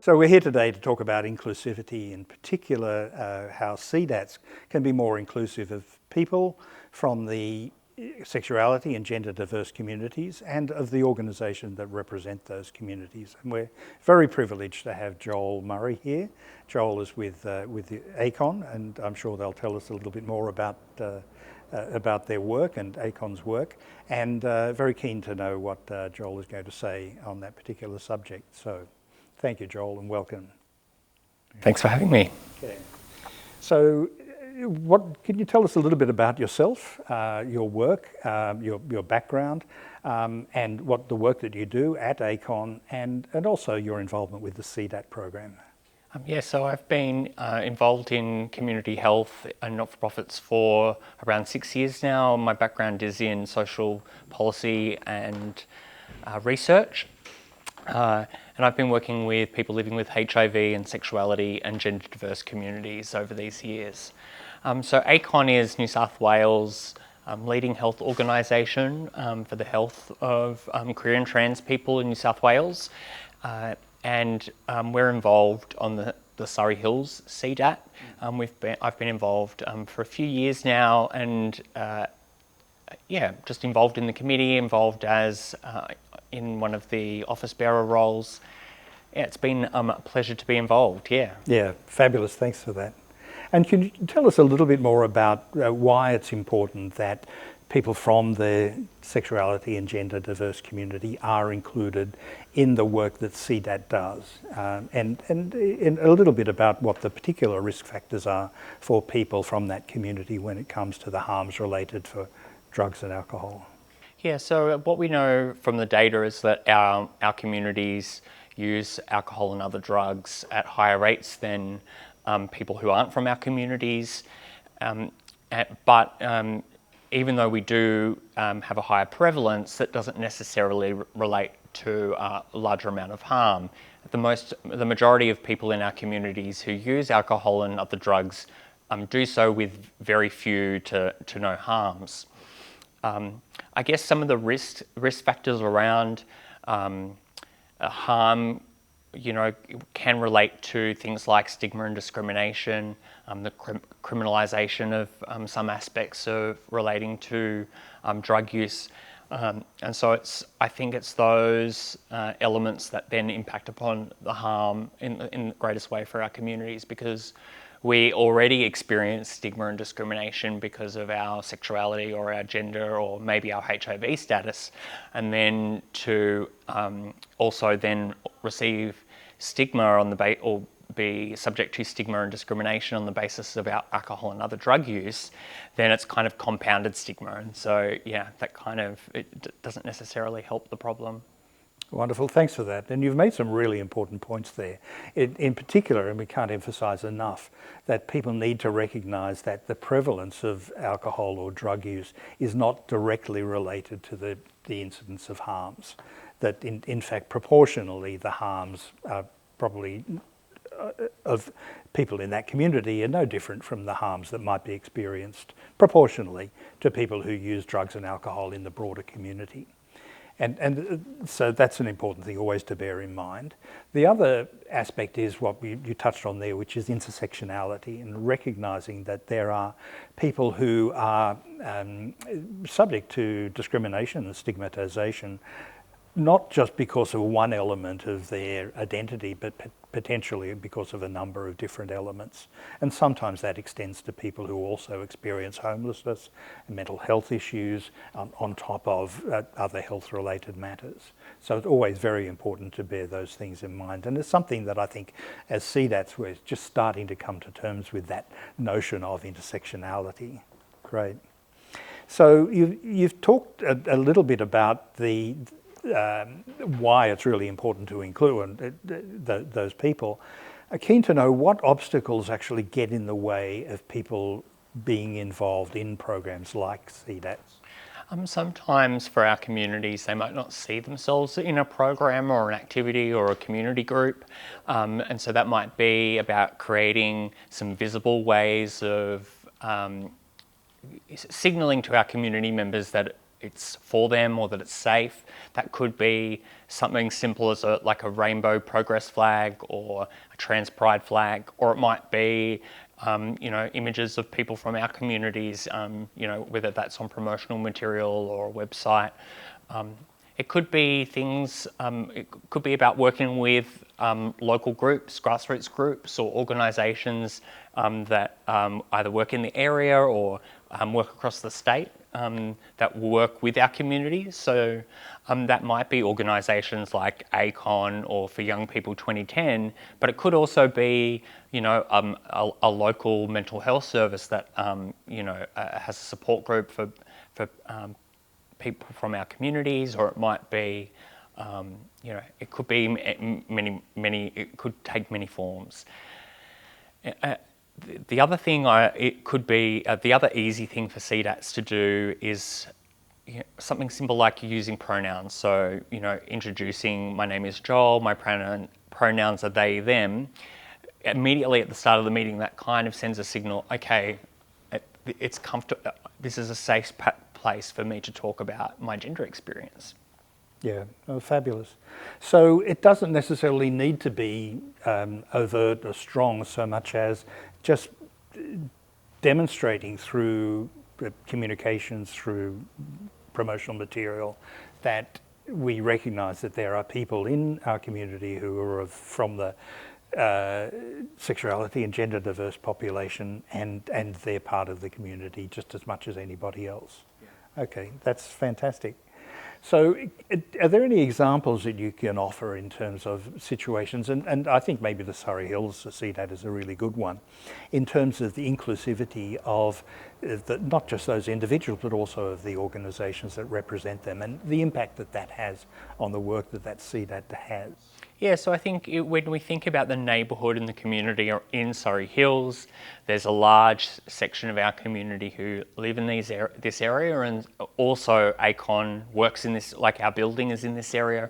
So we're here today to talk about inclusivity, in particular how CDATs can be more inclusive of people from the sexuality and gender diverse communities and of the organisations that represent those communities. And we're very privileged to have Joel Murray here. Joel is with the ACON, and I'm sure they'll tell us a little bit more about their work and ACON's work, and very keen to know what Joel is going to say on that particular subject. So thank you, Joel, and welcome. Thanks for having me. Okay. So can you tell us a little bit about yourself, your work, your background, and what the work that you do at ACON, and also your involvement with the CDAT program? So I've been involved in community health and not-for-profits for around 6 years now. My background is in social policy and research. And I've been working with people living with HIV and sexuality and gender diverse communities over these years. So ACON is New South Wales' leading health organisation for the health of queer and trans people in New South Wales. And we're involved on the Surrey Hills CDAT. I've been involved for a few years now, and just involved in the committee, involved as in one of the office bearer roles. Yeah, it's been a pleasure to be involved, Yeah, fabulous, thanks for that. And can you tell us a little bit more about why it's important that people from the sexuality and gender diverse community are included in the work that CDAT does, and a little bit about what the particular risk factors are for people from that community when it comes to the harms related to drugs and alcohol? Yeah, so what we know from the data is that our communities use alcohol and other drugs at higher rates than people who aren't from our communities. But even though we do have a higher prevalence, that doesn't necessarily relate to a larger amount of harm. The majority of people in our communities who use alcohol and other drugs do so with very few to no harms. I guess some of the risk factors around harm, can relate to things like stigma and discrimination, the criminalisation of some aspects of relating to drug use. And so I think it's those elements that then impact upon the harm in the greatest way for our communities, because we already experience stigma and discrimination because of our sexuality or our gender or maybe our HIV status, and then to also then receive stigma on the or be subject to stigma and discrimination on the basis of our alcohol and other drug use, then it's kind of compounded stigma, and so it doesn't necessarily help the problem. Wonderful, thanks for that. And you've made some really important points there. In particular, and we can't emphasise enough, that people need to recognise that the prevalence of alcohol or drug use is not directly related to the incidence of harms. That in fact, proportionally, the harms are probably of people in that community are no different from the harms that might be experienced proportionally to people who use drugs and alcohol in the broader community. And so that's an important thing always to bear in mind. The other aspect is what you touched on there, which is intersectionality, and recognising that there are people who are subject to discrimination and stigmatisation, not just because of one element of their identity, but potentially because of a number of different elements. And sometimes that extends to people who also experience homelessness and mental health issues on top of other health-related matters. So it's always very important to bear those things in mind. And it's something that I think as CDATs we're just starting to come to terms with, that notion of intersectionality. Great. So you've talked a little bit about why it's really important to include those people. I'm keen to know what obstacles actually get in the way of people being involved in programs like CDATs. Sometimes for our communities, they might not see themselves in a program or an activity or a community group. And so that might be about creating some visible ways of signalling to our community members that it's for them or that it's safe. That could be something simple as like a rainbow progress flag or a trans pride flag, or it might be images of people from our communities, whether that's on promotional material or a website. It could be things, it could be about working with local groups, grassroots groups or organisations that either work in the area or work across the state that work with our communities. So that might be organisations like ACON or For Young People 2010, but it could also be, a local mental health service that, has a support group for people from our communities, or it might be, it could be many, it could take many forms. The other thing, the other easy thing for CDATs to do is something simple like using pronouns. So, introducing, my name is Joel, my pronouns are they, them. Immediately at the start of the meeting, that kind of sends a signal, okay, it's comfortable, this is a safe place for me to talk about my gender experience. Yeah, fabulous. So it doesn't necessarily need to be overt or strong so much as just demonstrating through communications, through promotional material, that we recognise that there are people in our community who are from the sexuality and gender diverse population, and they're part of the community just as much as anybody else. Yeah. Okay, that's fantastic. So are there any examples that you can offer in terms of situations, and I think maybe the Surrey Hills CDAT is a really good one, in terms of the inclusivity of not just those individuals but also of the organisations that represent them, and the impact that that has on the work that CDAT has? Yeah, so I think when we think about the neighbourhood and the community in Surrey Hills, there's a large section of our community who live in this area, and also ACON works in this, like our building is in this area.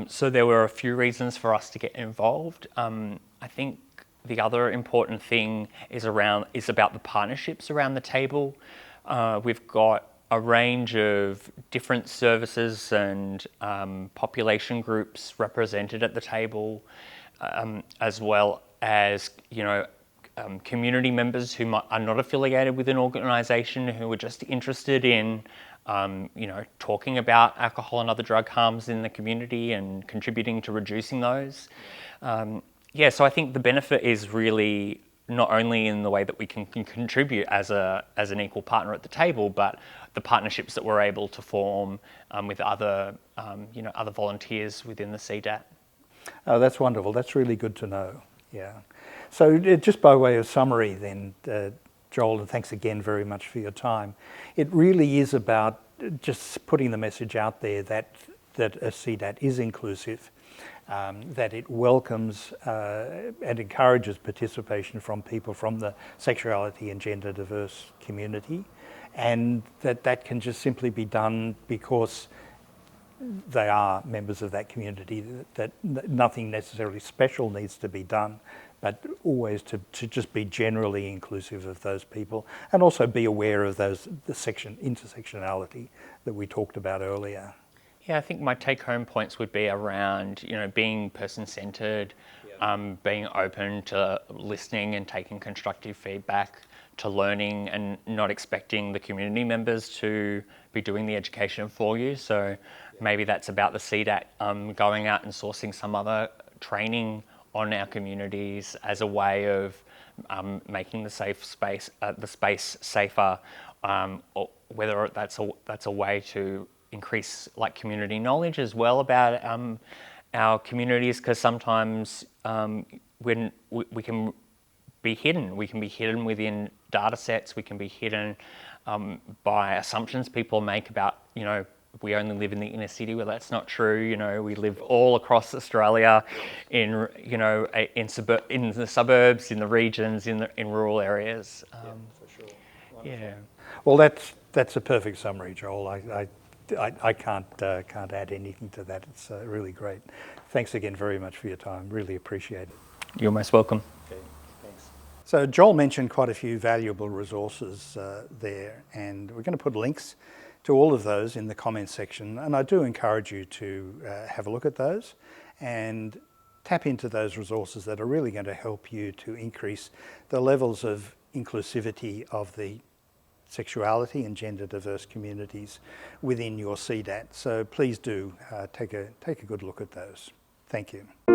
So there were a few reasons for us to get involved. I think the other important thing is about the partnerships around the table. We've got a range of different services and population groups represented at the table, as well as community members who are not affiliated with an organisation, who are just interested in talking about alcohol and other drug harms in the community and contributing to reducing those. So I think the benefit is really not only in the way that we can contribute as an equal partner at the table, but the partnerships that we're able to form with other volunteers within the CDAT. Oh, that's wonderful. That's really good to know. Yeah. So just by way of summary then, Joel, and thanks again very much for your time. It really is about just putting the message out there that a CDAT is inclusive, that it welcomes and encourages participation from people from the sexuality and gender diverse community, and that can just simply be done because they are members of that community, that nothing necessarily special needs to be done, but always to just be generally inclusive of those people, and also be aware of the intersectionality that we talked about earlier. Yeah, I think my take-home points would be around, being person-centred, being open to listening and taking constructive feedback, to learning and not expecting the community members to be doing the education for you. So maybe that's about the CDAT going out and sourcing some other training on our communities as a way of making the space safer, or whether that's a way to increase community knowledge as well about our communities, because sometimes when we can be hidden within data sets, we can be hidden by assumptions people make about, we only live in the inner city. Well, that's not true. We live all across Australia, in the suburbs, in the regions, in rural areas. For sure. Wonderful. Yeah. Well, that's a perfect summary, Joel. I can't add anything to that. It's really great. Thanks again very much for your time. Really appreciate it. You're most welcome. Okay, thanks. So Joel mentioned quite a few valuable resources there, and we're going to put links to all of those in the comments section, and I do encourage you to have a look at those and tap into those resources that are really going to help you to increase the levels of inclusivity of the sexuality and gender diverse communities within your CDAT. So please do take a good look at those. Thank you.